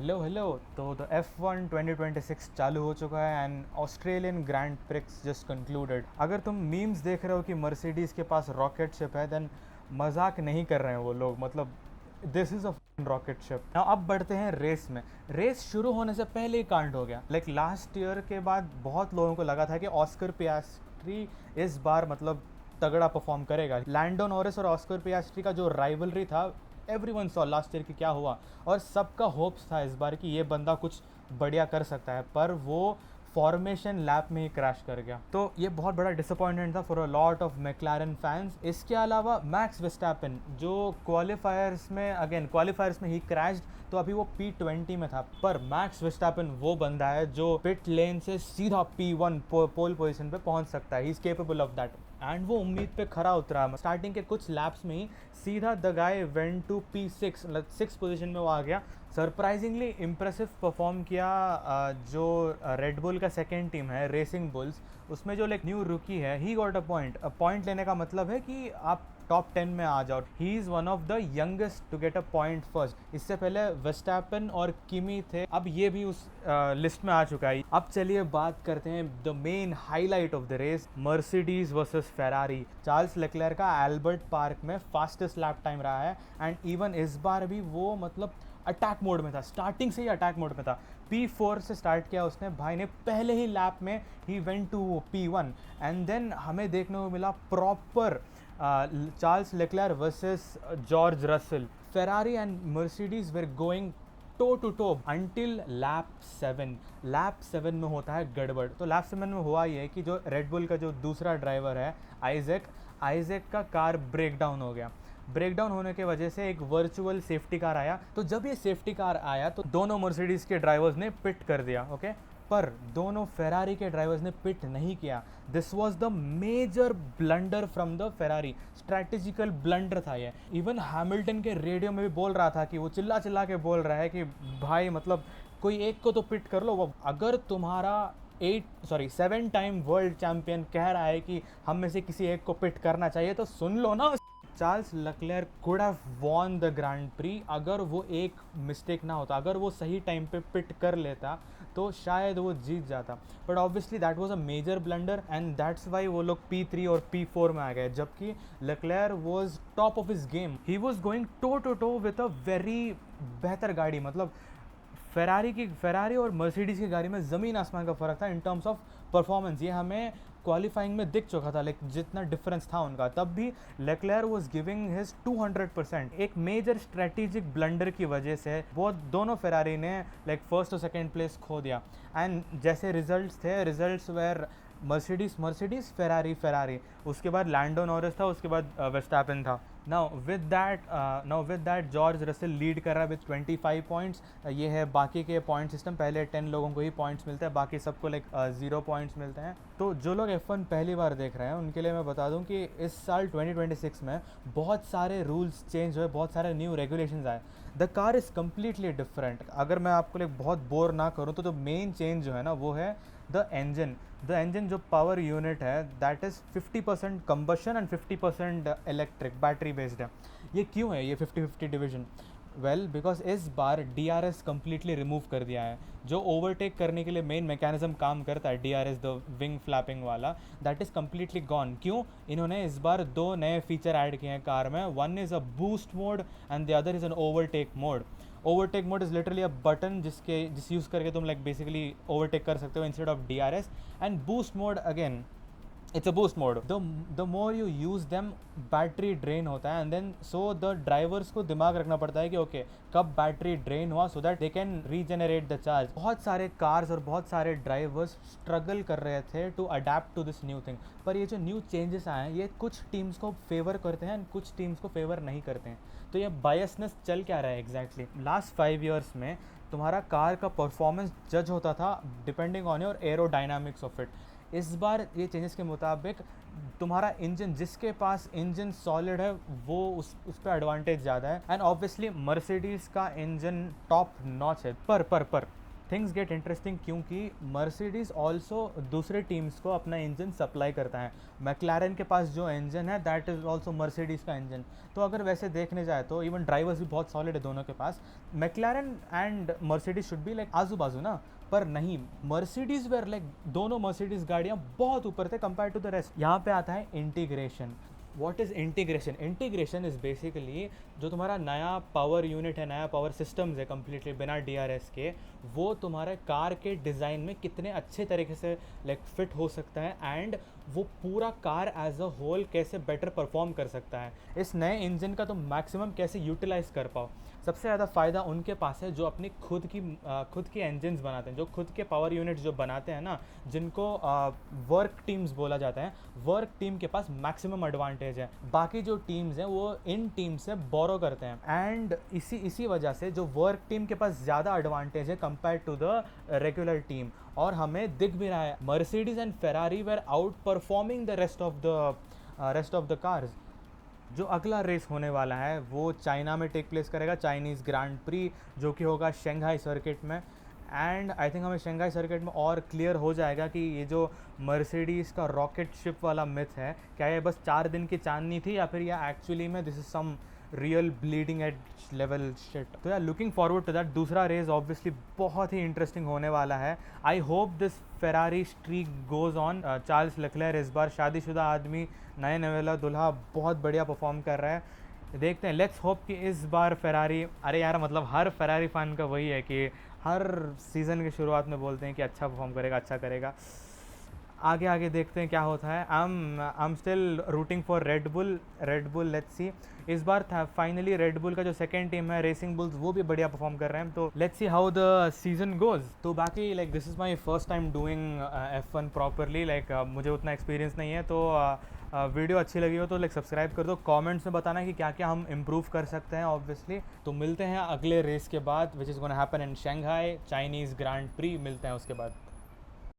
Hello. तो the F1 2026 चालू हो चुका है and Australian grand prix just concluded. अगर तुम मीम्स देख रहे हो कि मर्सिडीज़ के पास रॉकेट शिप है, देन मजाक नहीं कर रहे हैं वो लोग। मतलब this is a rocket ship. Now अब बढ़ते हैं रेस में। रेस शुरू होने से पहले ही कांड हो गया। लाइक लास्ट ईयर के बाद बहुत लोगों को लगा था कि ऑस्कर पियास्ट्री इस बार मतलब तगड़ा परफॉर्म करेगा। लैंडो नॉरिस और ऑस्कर पियास्ट्री का जो राइवलरी था, एवरीवन सॉ लास्ट ईयर की क्या हुआ, और सबका होप्स था इस बार कि ये बंदा कुछ बढ़िया कर सकता है, पर वो फॉर्मेशन लैप में ही क्रैश कर गया। तो ये बहुत बड़ा डिसअपॉइंटमेंट था for a lot of McLaren fans. इसके अलावा मैक्स विस्टैपन जो क्वालिफायर्स में ही क्रैश्ड, तो अभी वो P20 में था। पर मैक्स विस्टैपन वो बंदा है जो पिट लेन से सीधा P1 पोल पोजीशन पे पहुंच सकता है। He is capable of that and वो उम्मीद पे खरा उतरा। स्टार्टिंग के कुछ लैप्स में ही सीधा the guy went to P6, मतलब 6 पोजीशन में वो आ गया। सरप्राइजिंगली इम्प्रेसिव परफॉर्म किया। जो रेड बुल का सेकेंड टीम है रेसिंग बुल्स, उसमें जो लाइक न्यू रुकी है, ही गॉट अ पॉइंट लेने का मतलब है कि आप टॉप 10 में आ जाओ। He is one of the youngest to get a point first. इससे पहले वेस्टैपन और किमी थे, अब ये भी उस लिस्ट में आ चुका है। अब चलिए बात करते हैं the main highlight of the race, Mercedes versus Ferrari. Charles Leclerc का एल्बर्ट पार्क में फास्टेस्ट लैप टाइम रहा है एंड इवन इस बार भी वो मतलब अटैक मोड में था। स्टार्टिंग से ही अटैक मोड में था। P4 से स्टार्ट किया उसने, भाई ने पहले ही लैप में ही went to P1 and then हमें देखने को मिला proper Charles Leclerc versus George Russell. Ferrari and Mercedes were going toe to toe until lap 7। Lap 7 में होता है गड़बड़। तो लैप 7 में हुआ ये कि जो रेड बुल का जो दूसरा ड्राइवर है आइजैक का कार ब्रेक डाउन हो गया। ब्रेक डाउन होने की वजह से एक वर्चुअल सेफ्टी कार आया। तो जब ये सेफ्टी कार आया तो दोनों मर्सिडीज़ के ड्राइवर्स ने पिट कर दिया, ओके। पर दोनों फेरारी के ड्राइवर्स ने पिट नहीं किया। This was the major blunder from the Ferrari. Strategical blunder था ये। इवन हैमिल्टन के रेडियो में भी बोल रहा था कि वो चिल्ला चिल्ला के बोल रहा है कि भाई मतलब कोई एक को तो पिट कर लो। अगर तुम्हारा 7 टाइम वर्ल्ड चैंपियन कह रहा है कि हम में से किसी एक को पिट करना चाहिए, तो सुन लो ना। Charles LeClair could have won the grand pre अगर वो एक मिस्टेक ना होता। अगर वो सही टाइम पे पिट कर लेता तो शायद वो जीत जाता। But obviously that was a major blunder and that's why वो लोग P3 और P4 में आ गए, जबकि Leclerc was top of his game. He was going toe to toe with a very बेहतर गाड़ी। मतलब फेरारी और मर्सिडीज़ की गाड़ी में ज़मीन आसमान का फ़र्क था इन टर्म्स ऑफ परफॉर्मेंस। ये हमें क्वालिफाइंग में दिख चुका था, लाइक जितना डिफरेंस था उनका, तब भी लेक्लेयर वाज गिविंग हिज 200%। एक मेजर स्ट्रेटेजिक ब्लंडर की वजह से वो दोनों फेरारी ने लाइक फर्स्ट और सेकेंड प्लेस खो दिया। एंड जैसे रिजल्ट्स वेर मर्सिडीज़ फेरारी, उसके बाद लैंडो नॉरिस था, उसके बाद वेस्टैपन था। Now with that George Russell lead कर रहा है विद 25 पॉइंट्स। ये है बाकी के पॉइंट सिस्टम। पहले 10 लोगों को ही पॉइंट्स मिलते हैं, बाकी सबको लाइक 0 पॉइंट्स मिलते हैं। तो जो लोग F1 पहली बार देख रहे हैं उनके लिए मैं बता दूं कि इस साल 2026 में बहुत सारे रूल्स चेंज हुए, बहुत सारे न्यू रेगुलेशंस आए। The car is completely different. अगर मैं आपको लाइक बहुत बोर ना करूँ तो मेन चेंज जो है ना वो है द इंजन जो पावर यूनिट है that is 50% combustion and 50% electric battery based है। ये क्यों है ये 50-50 डिवीजन? वेल बिकॉज इस बार DRS कम्प्लीटली रिमूव कर दिया है। जो ओवरटेक करने के लिए मेन मैकेनिज्म काम करता है DRS, द विंग फ्लैपिंग वाला, दैट इज़ कम्प्लीटली गॉन। क्यों? इन्होंने इस बार 2 नए फीचर ऐड किए हैं कार में। One is a boost mode and the other is an overtake mode. Overtake mode is literally a button जिस यूज़ करके तुम लाइक बेसिकली ओवरटेक कर सकते हो instead of DRS। And boost mode again it's a boost mode. The more you use them battery drain होता है and then so the drivers को दिमाग रखना पड़ता है कि ओके कब बैटरी ड्रेन हुआ so that they can regenerate the charge. बहुत सारे कार्स और बहुत सारे ड्राइवर्स स्ट्रगल कर रहे थे to adapt to this new thing. पर ये जो न्यू चेंजेस आए हैं ये कुछ टीम्स को फेवर करते हैं एंड कुछ टीम्स को फेवर नहीं करते हैं। तो ये बायसनेस चल क्या रहा है एग्जैक्टली? लास्ट 5 ईयर्स में तुम्हारा कार का परफॉर्मेंस जज होता था depending on your aerodynamics of it. इस बार ये चेंजेस के मुताबिक तुम्हारा इंजन, जिसके पास इंजन सॉलिड है वो उस पर एडवांटेज ज़्यादा है। एंड ऑब्वियसली मर्सिडीज़ का इंजन टॉप नॉच है। पर थिंग्स गेट इंटरेस्टिंग क्योंकि मर्सिडीज़ ऑल्सो दूसरे टीम्स को अपना इंजन सप्लाई करता है। मैक्लारेन के पास जो इंजन है दैट इज़ ऑल्सो मर्सिडीज़ का इंजन। तो अगर वैसे देखने जाए तो इवन ड्राइवर्स भी बहुत सॉलिड है दोनों के पास। McLaren and Mercedes should be like आजू बाजू ना, पर नहीं, मर्सिडीज़ वेयर लाइक दोनों मर्सिडीज़ गाड़ियाँ बहुत ऊपर थे कंपेयर टू द रेस्ट। यहाँ पे आता है integration. What is integration? Integration is basically जो तुम्हारा नया पावर यूनिट है, नया पावर सिस्टम्स है कम्प्लीटली बिना DRS के, वो तुम्हारे कार के डिज़ाइन में कितने अच्छे तरीके से लाइक फिट हो सकता है एंड वो पूरा कार एज अ होल कैसे बेटर परफॉर्म कर सकता है। इस नए इंजन का तुम मैक्सिमम कैसे यूटिलाइज़ कर पाओ। सबसे ज़्यादा फ़ायदा उनके पास है जो अपनी खुद की इंजन्स बनाते हैं, जो खुद के पावर यूनिट्स जो बनाते हैं ना, जिनको वर्क टीम्स बोला जाता है। वर्क टीम के पास मैक्सिमम एडवांटेज है, बाकी जो टीम्स हैं वो इन टीम से बोरो करते हैं एंड इसी वजह से जो वर्क टीम के पास ज़्यादा एडवांटेज है compare to the regular team. और हमें दिख भी रहा है Mercedes and Ferrari were outperforming the rest of the cars. जो अगला रेस होने वाला है वो चाइना में टेक प्लेस करेगा, चाइनीज़ ग्रांड प्री, जो कि होगा शंघाई सर्किट में। एंड आई थिंक हमें शंघाई सर्किट में और क्लियर हो जाएगा कि ये जो मर्सिडीज़ का रॉकेट शिप वाला मिथ है, क्या ये बस 4 दिन की चांदनी थी या फिर ये एक्चुअली में this is some real bleeding edge level shit. तो यार लुकिंग फॉरवर्ड टू दैट। दूसरा रेस ऑब्वियसली बहुत ही इंटरेस्टिंग होने वाला है। I hope this Ferrari streak goes on. Charles Leclerc इस बार शादीशुदा आदमी, नए नवेला दुल्हा, बहुत बढ़िया परफॉर्म कर रहा है। देखते हैं, लेट्स होप कि इस बार फेरारी, अरे यार मतलब हर फेरारी फैन का वही है कि हर सीज़न की शुरुआत में बोलते हैं कि अच्छा परफॉर्म करेगा, अच्छा करेगा। आगे आगे देखते हैं क्या होता है। I am still rooting for red bull. Let's see इस बार था फाइनली रेड बुल का जो सेकंड टीम है रेसिंग बुल्स, वो भी बढ़िया परफॉर्म कर रहे हैं। तो let's see how the season goes. तो बाकी like this is my first time doing F1 properly. Like मुझे उतना एक्सपीरियंस नहीं है, तो वीडियो अच्छी लगी हो तो लाइक सब्सक्राइब कर दो। कमेंट्स में बताना कि क्या क्या हम इम्प्रूव कर सकते हैं ऑब्वियसली। तो मिलते हैं अगले रेस के बाद which is gonna happen in Shanghai Chinese Grand pre. मिलते हैं उसके बाद।